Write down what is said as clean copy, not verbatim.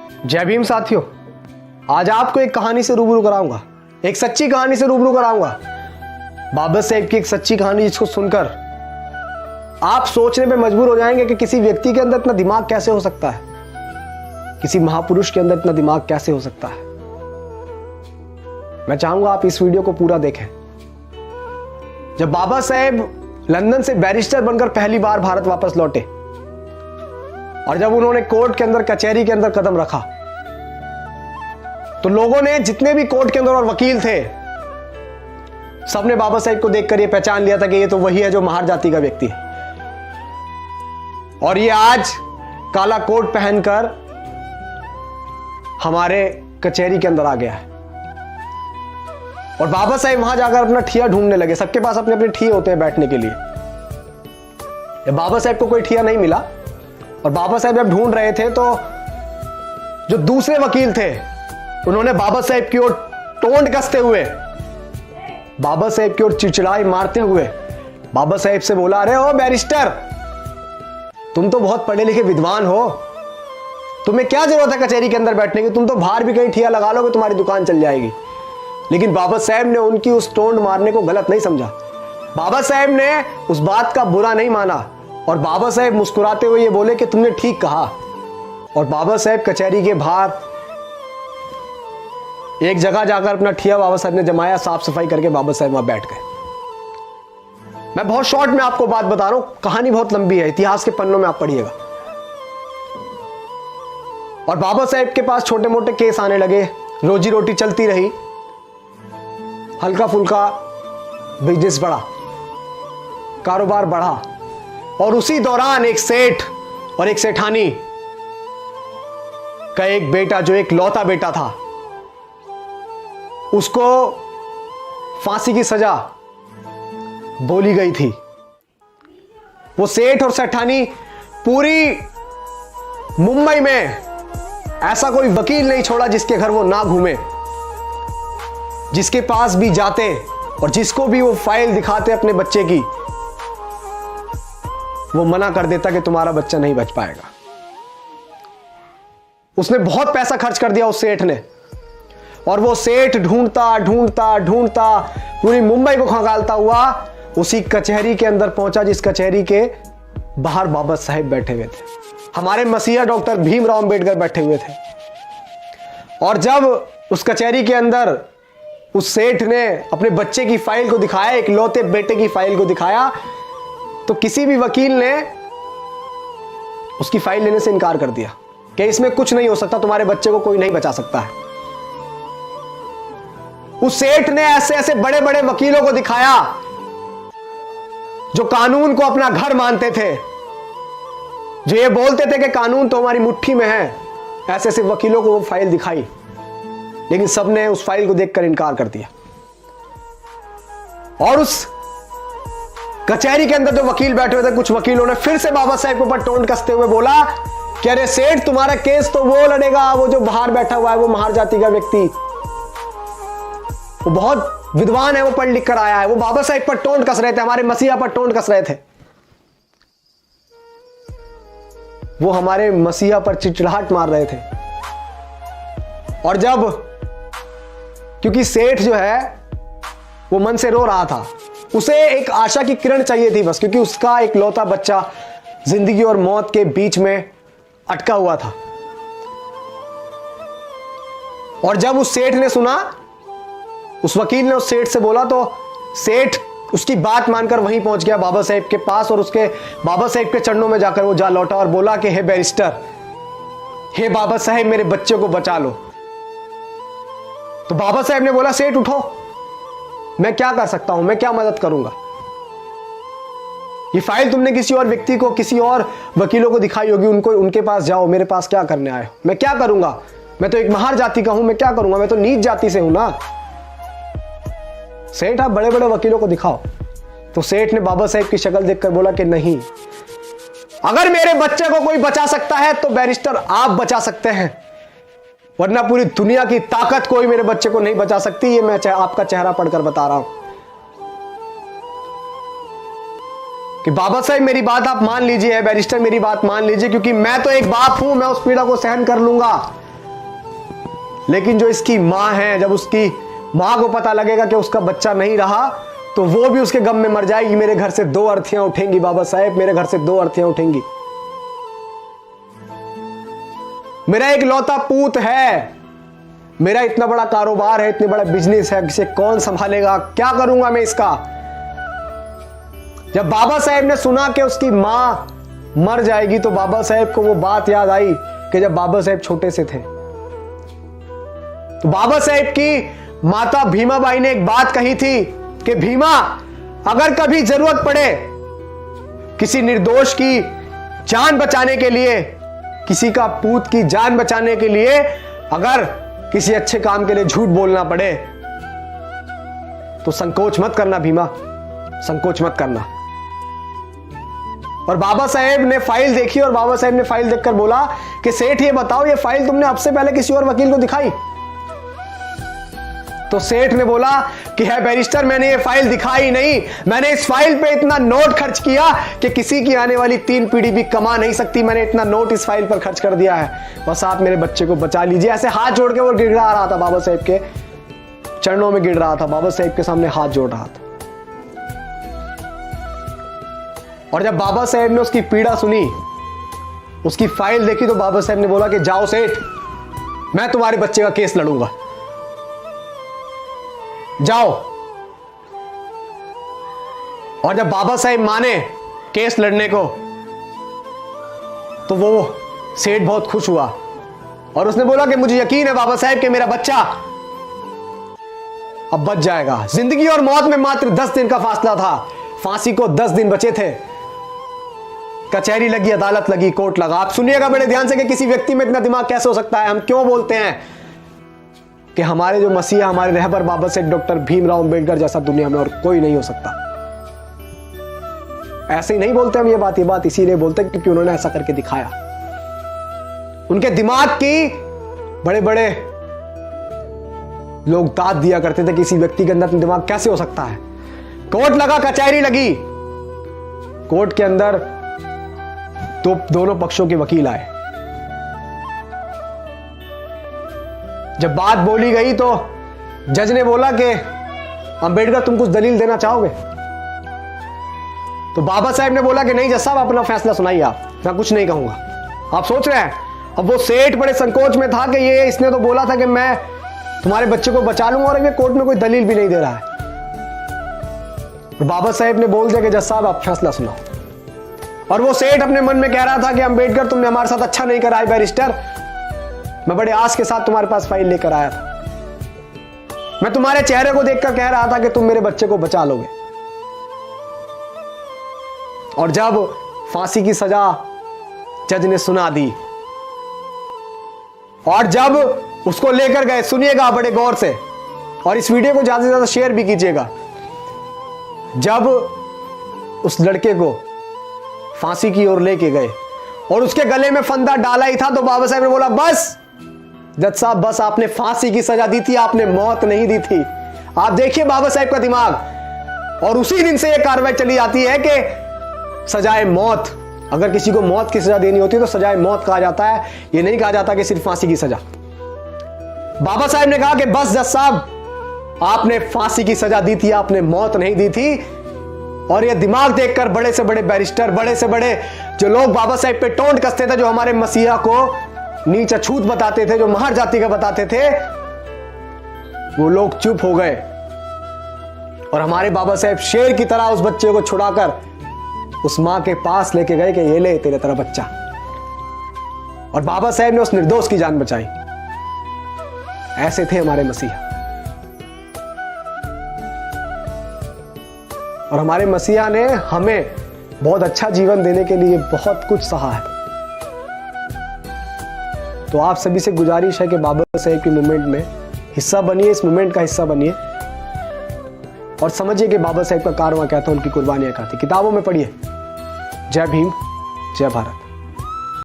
जय भीम साथियों, आज आपको एक कहानी से रूबरू कराऊंगा, एक सच्ची कहानी से रूबरू कराऊंगा। बाबा साहेब की एक सच्ची कहानी जिसको सुनकर आप सोचने पे मजबूर हो जाएंगे कि किसी व्यक्ति के अंदर इतना दिमाग कैसे हो सकता है, किसी महापुरुष के अंदर इतना दिमाग कैसे हो सकता है। मैं चाहूंगा आप इस वीडियो को पूरा देखें। जब बाबा साहेब लंदन से बैरिस्टर बनकर पहली बार भारत वापस लौटे और जब उन्होंने कोर्ट के अंदर, कचहरी के अंदर कदम रखा, तो लोगों ने, जितने भी कोर्ट के अंदर और वकील थे, सबने बाबा साहेब को देखकर यह पहचान लिया था कि ये तो वही है जो महार जाति का व्यक्ति है। और ये आज काला कोट पहनकर हमारे कचहरी के अंदर आ गया है। और बाबा साहेब वहां जाकर अपना ठिया ढूंढने लगे। सबके पास अपने अपने ठिए होते हैं बैठने के लिए। जब बाबा साहेब को कोई ठिया नहीं मिला और बाबा साहेब जब ढूंढ रहे थे, तो जो दूसरे वकील थे उन्होंने बाबा साहेब की ओर टोंट कसते हुए, बाबा साहेब की ओर चिड़चिड़ाई मारते हुए बाबा साहेब से बोला, अरे ओ बैरिस्टर, तुम तो बहुत पढ़े लिखे विद्वान हो, तुम्हें क्या जरूरत है कचहरी के अंदर बैठने की, तुम तो बाहर भी कहीं ठिया लगा लोगे, तुम्हारी दुकान चल जाएगी। लेकिन बाबा साहेब ने उनकी उस टोंट मारने को गलत नहीं समझा। बाबा साहेब ने उस बात का बुरा नहीं माना और बाबा साहेब मुस्कुराते हुए ये बोले कि तुमने ठीक कहा। और बाबा साहेब कचहरी के बाहर एक जगह जाकर अपना ठिया बाबा साहब ने जमाया, साफ सफाई करके बाबा साहब वहां बैठ गए। मैं बहुत शॉर्ट में आपको बात बता रहा हूं, कहानी बहुत लंबी है, इतिहास के पन्नों में आप पढ़िएगा। और बाबा साहेब के पास छोटे मोटे केस आने लगे, रोजी रोटी चलती रही, हल्का फुल्का बिजनेस बढ़ा, कारोबार बढ़ा। और उसी दौरान एक सेठ और एक सेठानी का एक बेटा, जो एक लौता बेटा था, उसको फांसी की सजा बोली गई थी। वो सेठ और सेठानी पूरी मुंबई में ऐसा कोई वकील नहीं छोड़ा जिसके घर वो ना घूमे, जिसके पास भी जाते और जिसको भी वो फाइल दिखाते अपने बच्चे की, वो मना कर देता कि तुम्हारा बच्चा नहीं बच पाएगा। उसने बहुत पैसा खर्च कर दिया उस सेठ ने, और वो सेठ ढूंढता ढूंढता ढूंढता पूरी मुंबई को खंगालता हुआ उसी कचहरी के अंदर पहुंचा जिस कचहरी के बाहर बाबा साहेब बैठे हुए थे, हमारे मसीहा डॉक्टर भीमराव अंबेडकर बैठे हुए थे। और जब उस कचहरी के अंदर उस सेठ ने अपने बच्चे की फाइल को दिखाया, एक लौते बेटे की फाइल को दिखाया, तो किसी भी वकील ने उसकी फाइल लेने से इनकार कर दिया कि इसमें कुछ नहीं हो सकता, तुम्हारे बच्चे को कोई नहीं बचा सकता है। उस सेठ ने ऐसे ऐसे बड़े बड़े वकीलों को दिखाया जो कानून को अपना घर मानते थे, जो ये बोलते थे कि कानून तो हमारी मुट्ठी में है। ऐसे ऐसे वकीलों को वो फाइल दिखाई, लेकिन सबने उस फाइल को देखकर इनकार कर दिया। और उस कचहरी के अंदर जो वकील बैठे हुए थे, कुछ वकीलों ने फिर से बाबा साहेब के ऊपर टोंट कसते हुए बोला कि अरे सेठ, तुम्हारा केस तो वो लड़ेगा, वो जो बाहर बैठा हुआ है, वो महार जाति का व्यक्ति, वो बहुत विद्वान है, वो पढ़ लिख कर आया है। वो बाबा साहेब पर टोंट कस रहे थे, हमारे मसीहा पर टोंट कस रहे थे, वो हमारे मसीहा पर चिड़चिड़ाहट मार रहे थे। और जब, क्योंकि सेठ जो है वो मन से रो रहा था, उसे एक आशा की किरण चाहिए थी बस, क्योंकि उसका एक लौता बच्चा जिंदगी और मौत के बीच में अटका हुआ था। और जब उस सेठ ने सुना, उस वकील ने उस सेठ से बोला, तो सेठ उसकी बात मानकर वहीं पहुंच गया बाबा साहेब के पास, और उसके बाबा साहेब के चरणों में जाकर वो जा लौटा और बोला कि हे बैरिस्टर, हे बाबा साहेब, मेरे बच्चे को बचा लो। तो बाबा साहेब ने बोला, सेठ उठो, मैं क्या कर सकता हूं, मैं क्या मदद करूंगा। ये फाइल तुमने किसी और व्यक्ति को, किसी और वकीलों को दिखाई होगी, उनको, उनके पास जाओ, मेरे पास क्या करने आए हो, मैं क्या करूंगा, मैं तो एक महार जाति का हूं, मैं क्या करूंगा, मैं तो नीच जाति से हूं ना। सेठ, आप बड़े बड़े वकीलों को दिखाओ। तो सेठ ने बाबा साहेब की शक्ल देखकर बोला कि नहीं, अगर मेरे बच्चे को कोई बचा सकता है तो बैरिस्टर आप बचा सकते हैं, वरना पूरी दुनिया की ताकत कोई मेरे बच्चे को नहीं बचा सकती। ये मैं आपका चेहरा पढ़कर बता रहा हूं कि बाबा साहब मेरी बात आप मान लीजिए, बैरिस्टर मेरी बात मान लीजिए, क्योंकि मैं तो एक बाप हूं, मैं उस पीड़ा को सहन कर लूंगा। लेकिन जो इसकी माँ है, जब उसकी माँ को पता लगेगा कि उसका बच्चा नहीं रहा, तो वो भी उसके गम में मर जाएगी। मेरे घर से 2 अर्थियां उठेंगी बाबा साहेब, मेरे घर से 2 अर्थियां उठेंगी। मेरा एक लौता पूत है, मेरा इतना बड़ा कारोबार है, इतने बड़ा बिजनेस है, इसे कौन संभालेगा, क्या करूंगा मैं इसका। जब बाबा साहेब ने सुना कि उसकी मां मर जाएगी, तो बाबा साहेब को वो बात याद आई कि जब बाबा साहेब छोटे से थे, तो बाबा साहेब की माता भीमाबाई ने एक बात कही थी कि भीमा, अगर कभी जरूरत पड़े किसी निर्दोष की जान बचाने के लिए, किसी का पूत की जान बचाने के लिए, अगर किसी अच्छे काम के लिए झूठ बोलना पड़े, तो संकोच मत करना भीमा, संकोच मत करना। और बाबा साहेब ने फाइल देखी और बाबा साहेब ने फाइल देखकर बोला कि सेठ ये बताओ, ये फाइल तुमने अब से पहले किसी और वकील को दिखाई? तो सेठ ने बोला कि है बैरिस्टर, मैंने ये फाइल दिखाई नहीं, मैंने इस फाइल पे इतना नोट खर्च किया कि किसी की आने वाली 3 पीढ़ी भी कमा नहीं सकती। मैंने इतना नोट इस फाइल पर खर्च कर दिया है, बस आप मेरे बच्चे को बचा लीजिए। ऐसे हाथ जोड़ के वो गिड़गिड़ा रहा था, बाबा साहेब के चरणों में गिर रहा था, बाबा साहेब के सामने हाथ जोड़ रहा था। और जब बाबा साहेब ने उसकी पीड़ा सुनी, उसकी फाइल देखी, तो बाबा साहेब ने बोला कि जाओ सेठ, मैं तुम्हारे बच्चे का केस लड़ूंगा, जाओ। और जब बाबा साहेब माने केस लड़ने को, तो वो सेठ बहुत खुश हुआ और उसने बोला कि मुझे यकीन है बाबा साहेब कि मेरा बच्चा अब बच जाएगा। जिंदगी और मौत में मात्र 10 दिन का फासला था, फांसी को 10 दिन बचे थे। कचहरी लगी, अदालत लगी, कोर्ट लगा। आप सुनिएगा बड़े ध्यान से कि किसी व्यक्ति में इतना दिमाग कैसे हो सकता है। हम क्यों बोलते हैं कि हमारे जो मसीहा, हमारे रहबर बाबा साहेब डॉक्टर भीमराव अंबेडकर जैसा दुनिया में और कोई नहीं हो सकता। ऐसे ही नहीं बोलते हम ये बात इसीलिए बोलते हैं क्योंकि उन्होंने ऐसा करके दिखाया। उनके दिमाग की बड़े बड़े लोग दाद दिया करते थे, किसी व्यक्ति के अंदर दिमाग कैसे हो सकता है। कोर्ट लगा, कचहरी लगी, कोर्ट के अंदर तो दोनों पक्षों के वकील आए। जब बात बोली गई तो जज ने बोला कि अंबेडकर तुम कुछ दलील देना चाहोगे? तो बाबा साहेब ने बोला कि नहीं जज साहब, अपना फैसला सुनाइए आप, मैं कुछ नहीं कहूंगा। आप सोच रहे हैं, अब वो सेठ बड़े संकोच में था कि ये इसने तो बोला था कि मैं तुम्हारे बच्चे को बचा लूंगा और ये कोर्ट में कोई दलील भी नहीं दे रहा है। तो बाबा साहेब ने बोल दिया कि जज साहब आप फैसला सुनाओ। और वो सेठ अपने मन में कह रहा था कि अंबेडकर तुमने हमारे साथ अच्छा नहीं करा है बैरिस्टर, मैं बड़े आस के साथ तुम्हारे पास फाइल लेकर आया था, मैं तुम्हारे चेहरे को देखकर कह रहा था कि तुम मेरे बच्चे को बचा लोगे। और जब फांसी की सजा जज ने सुना दी और जब उसको लेकर गए, सुनिएगा बड़े गौर से और इस वीडियो को ज्यादा से ज्यादा शेयर भी कीजिएगा, जब उस लड़के को फांसी की ओर लेके गए और उसके गले में फंदा डाला ही था, तो बाबा साहब ने बोला बस जज साहब बस, आपने फांसी की सजा दी थी, आपने मौत नहीं दी थी। आप देखिए बाबा साहब का दिमाग। और उसी दिन से यह कार्रवाई चली जाती है कि सजाए मौत, अगर किसी को मौत की सजा देनी होती है तो सजाए मौत कहा जाता है, यह नहीं कहा जाता कि सिर्फ फांसी की सजा। बाबा साहब ने कहा कि बस जज साहब, आपने फांसी की सजा दी थी, आपने मौत नहीं दी थी। और यह दिमाग देखकर बड़े से बड़े बैरिस्टर, बड़े से बड़े जो लोग बाबा साहब पे टोंट कसते थे, जो हमारे मसीहा को नीच अछूत बताते थे, जो महर जाति का बताते थे, वो लोग चुप हो गए। और हमारे बाबा साहब शेर की तरह उस बच्चे को छुड़ाकर उस मां के पास लेके गए कि ये ले तेरे तेरा बच्चा। और बाबा साहब ने उस निर्दोष की जान बचाई। ऐसे थे हमारे मसीहा। और हमारे मसीहा ने हमें बहुत अच्छा जीवन देने के लिए बहुत कुछ सहा है। तो आप सभी से गुजारिश है कि बाबा साहेब की मूवमेंट में हिस्सा बनिए, इस मूवमेंट का हिस्सा बनिए और समझिए कि बाबा साहेब का कारवां क्या था, उनकी कुर्बानियां क्या थी। किताबों में पढ़िए। जय भीम, जय भारत।